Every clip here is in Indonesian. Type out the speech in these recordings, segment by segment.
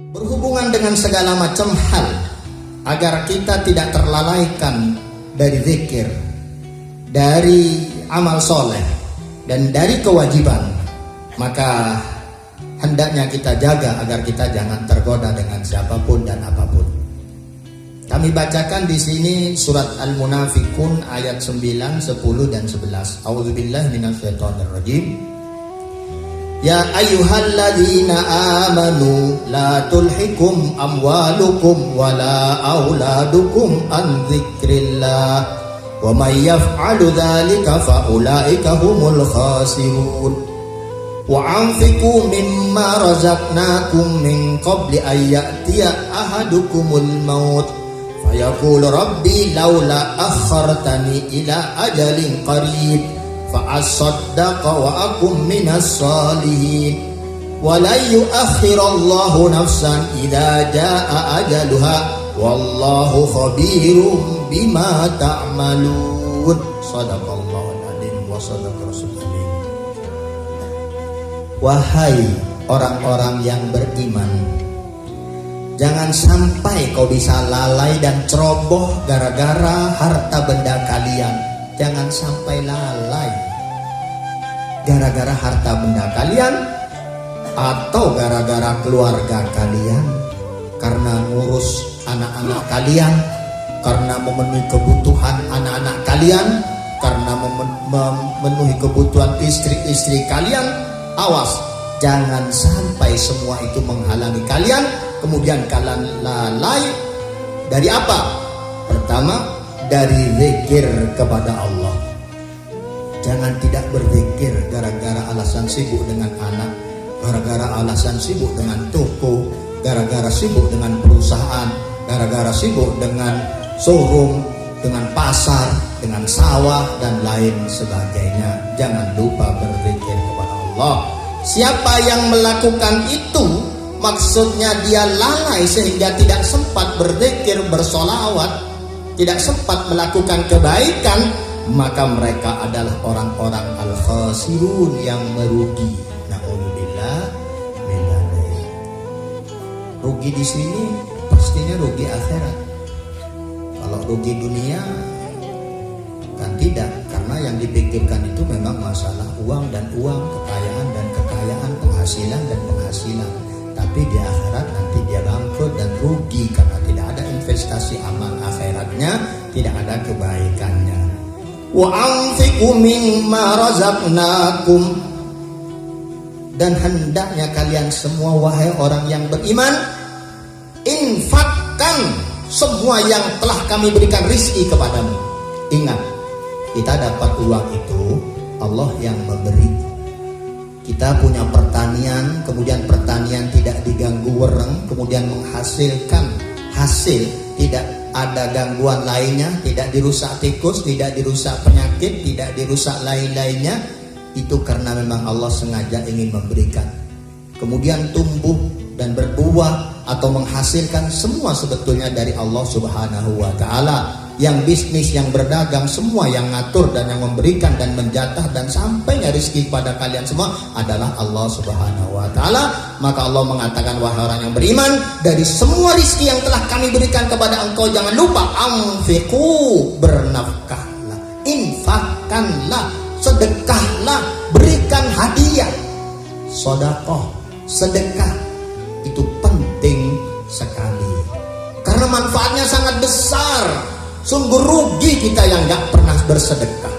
Berhubungan dengan segala macam hal agar kita tidak terlalaikan dari zikir, dari amal soleh, dan dari kewajiban, maka hendaknya kita jaga agar kita jangan tergoda dengan siapapun dan apapun. Kami bacakan di sini surat Al-Munafiqun ayat 9, 10 dan 11. A'udzubillahi minasyaitonirrajim. Ya ayyuhalladzina amanu la tulhikum amwalukum wala auladukum an dzikrillah wa may yaf'alu dzalika fa ulaika humul khasirun wa anfiqu mimma razaqnakum min qabli ay ya'tiya ahadukumul maut fayaqul rabbi laula akhartani ila ajalin qarib fa'asaddaqa wa akum minas salihin wa la yu'akhirallahu nafsan idza jaa ajaluha wallahu khabirum bima ta'malun. Shadaqallahul adzim wa shadaqa rasulullah. Wahai orang-orang yang beriman, jangan sampai kau bisa lalai dan ceroboh gara-gara harta benda kalian. Jangan sampai lalai gara-gara harta benda kalian, atau gara-gara keluarga kalian, karena ngurus anak-anak kalian, karena memenuhi kebutuhan anak-anak kalian, karena memenuhi kebutuhan istri-istri kalian. Awas, jangan sampai semua itu menghalangi kalian, kemudian kalian lalai dari apa? Pertama, dari zikir kepada Allah. Jangan tidak berzikir gara-gara alasan sibuk dengan anak, gara-gara alasan sibuk dengan toko, gara-gara sibuk dengan perusahaan, gara-gara sibuk dengan showroom, dengan pasar, dengan sawah dan lain sebagainya. Jangan lupa berzikir kepada Allah. Siapa yang melakukan itu, maksudnya dia lalai sehingga tidak sempat berzikir, bersolawat, tidak sempat melakukan kebaikan, maka mereka adalah orang-orang al-khasirun yang merugi. Na'udzubillah minadzalik. Rugi di sini pastinya rugi akhirat. Kalau rugi dunia kan tidak, karena yang dipikirkan itu memang masalah uang dan uang, kekayaan dan kekayaan, penghasilan dan penghasilan. Tapi di akhirat nanti dia bangkrut dan rugi karena tidak ada investasi amal akhiratnya, tidak ada kebaikannya. Wa anfiqu mimma razaqnakum, dan hendaknya kalian semua wahai orang yang beriman, infakkan semua yang telah kami berikan rizki kepadamu. Ingat, kita dapat uang itu Allah yang memberi. Kita punya pertanian, kemudian pertanian tidak diganggu wereng, kemudian menghasilkan hasil, tidak ada gangguan lainnya, tidak dirusak tikus, tidak dirusak penyakit, tidak dirusak lain-lainnya. Itu karena memang Allah sengaja ingin memberikan. Kemudian tumbuh dan berbuah atau menghasilkan, semua sebetulnya dari Allah Subhanahu wa Ta'ala. Yang bisnis, yang berdagang, semua yang ngatur dan yang memberikan dan menjatah dan sampainya rezeki pada kalian semua adalah Allah Subhanahu wa Ta'ala. Maka Allah mengatakan, wahai orang yang beriman, dari semua rezeki yang telah kami berikan kepada engkau, jangan lupa anfiqu, bernafkahlah, infakkanlah, sedekahlah, berikan hadiah. Sedekah, sedekah itu penting sekali karena manfaatnya sangat besar. Sungguh rugi kita yang gak pernah bersedekah.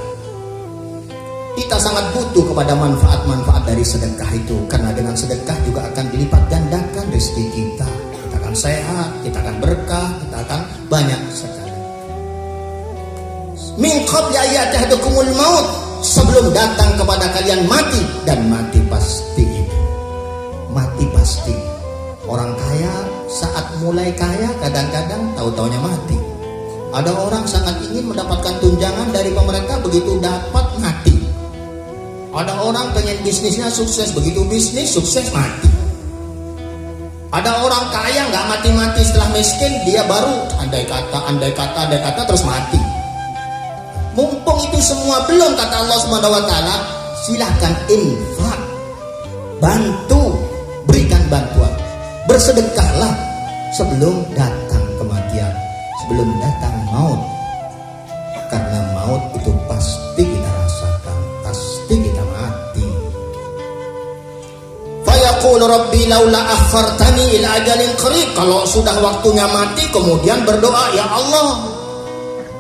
Kita sangat butuh kepada manfaat-manfaat dari sedekah itu, karena dengan sedekah juga akan dilipat gandakan rezeki kita. Kita akan sehat, kita akan berkah, kita akan banyak sekali. Min qabli ayyatahdukumul maut, sebelum datang kepada kalian mati, dan mati pasti itu. Mati pasti. Orang kaya saat mulai kaya kadang-kadang tahu-taunya mati. Ada orang sangat ingin mendapatkan tunjangan dari pemerintah, begitu dapat mati. Ada orang pengen bisnisnya sukses, begitu bisnis sukses mati. Ada orang kaya nggak mati-mati setelah miskin, dia baru andai kata terus mati. Mumpung itu semua belum, kata Allah Subhanahu wa taala, silahkan infak, bantu, berikan bantuan, bersedekahlah sebelum datang kematian, sebelum datang maut. Karena maut itu pasti kita rasakan, pasti kita mati. Fayaqulu rabbi laula akhartani ila ajalin qarib. Kalau sudah waktunya mati kemudian berdoa, ya Allah,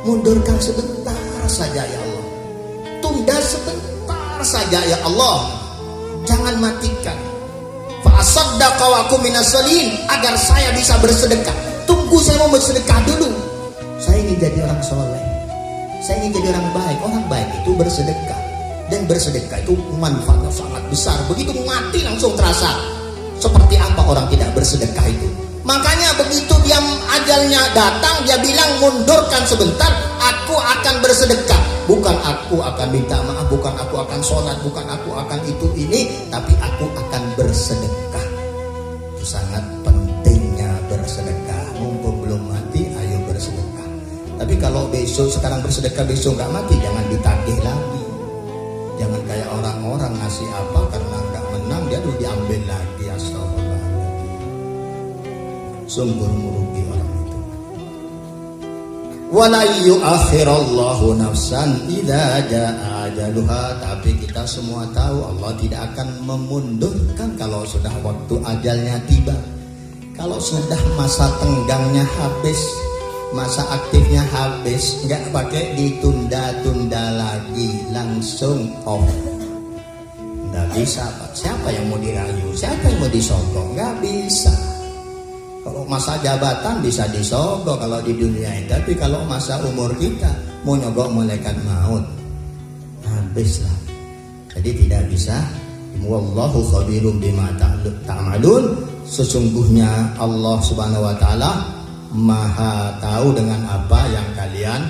mundurkan sebentar saja ya Allah, tunda sebentar saja ya Allah, jangan matikan. Fa asaddaqa wa akum minas salihin, agar saya bisa bersedekah. Tunggu saya mau bersedekah dulu. Saya ingin jadi orang soleh, saya ingin jadi orang baik. Orang baik itu bersedekah, dan bersedekah itu manfaatnya sangat besar. Begitu mati langsung terasa seperti apa orang tidak bersedekah itu. Makanya begitu dia ajalnya datang, dia bilang mundurkan sebentar, aku akan bersedekah. Bukan aku akan minta maaf, bukan aku akan sholat, bukan aku akan itu ini, tapi aku akan bersedekah. Itu sangat pentingnya bersedekah. Mumpung belum mati, ayo bersedekah. Tapi kalau besok, sekarang bersedekah, besok nggak mati, jangan ditagih lagi. Jangan kayak orang-orang ngasih apa karena nggak menang dia tuh diambil lagi. Astagfirullah. Sungguh merugi orang itu. Wala yu'akhirallahu nafsan idza jaa ajaluha. Tapi kita semua tahu Allah tidak akan memundurkan kalau sudah waktu ajalnya tiba. Kalau sudah masa tenggangnya habis, masa aktifnya habis, nggak pakai ditunda-tunda lagi, langsung off. Nggak bisa Pak. Siapa yang mau dirayu? Siapa yang mau disogok? Nggak bisa. Kalau masa jabatan bisa disogok kalau di dunia ini, tapi kalau masa umur kita mau nyogok malaikat maut, habislah. Jadi tidak bisa. Wallahu khabirum bima ta'malun. Sesungguhnya Allah Subhanahu wa taala Maha tahu dengan apa yang kalian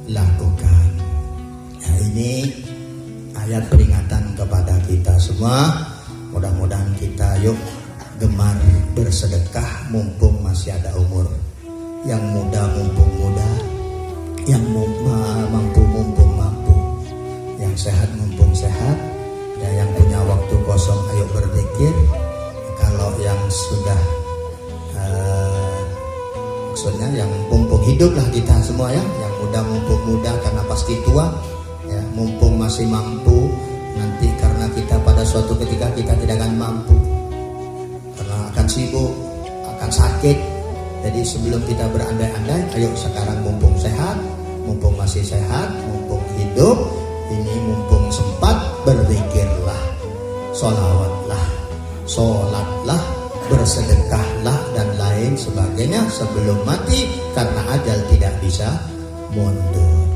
lakukan. Nah, ini ayat peringatan kepada kita semua. Mudah-mudahan kita yuk gemar bersedekah mumpung masih ada umur. Yang muda mumpung muda, yang mampu mumpung mampu, yang sehat mumpung sehat, ya, yang punya waktu kosong ayo berzikir. Kalau yang sudah maksudnya yang mumpung hidup lah kita semua ya, yang muda mumpung muda karena pasti tua ya, mumpung masih mampu, nanti karena kita pada suatu ketika kita tidak akan mampu, karena akan sibuk, akan sakit. Jadi sebelum kita berandai-andai, ayo sekarang mumpung sehat, mumpung masih sehat, mumpung hidup ini, mumpung sempat, berzikirlah, sholawatlah, sholatlah, bersedekahlah dan lain sebagainya sebelum mati, karena ajal tidak bisa mundur.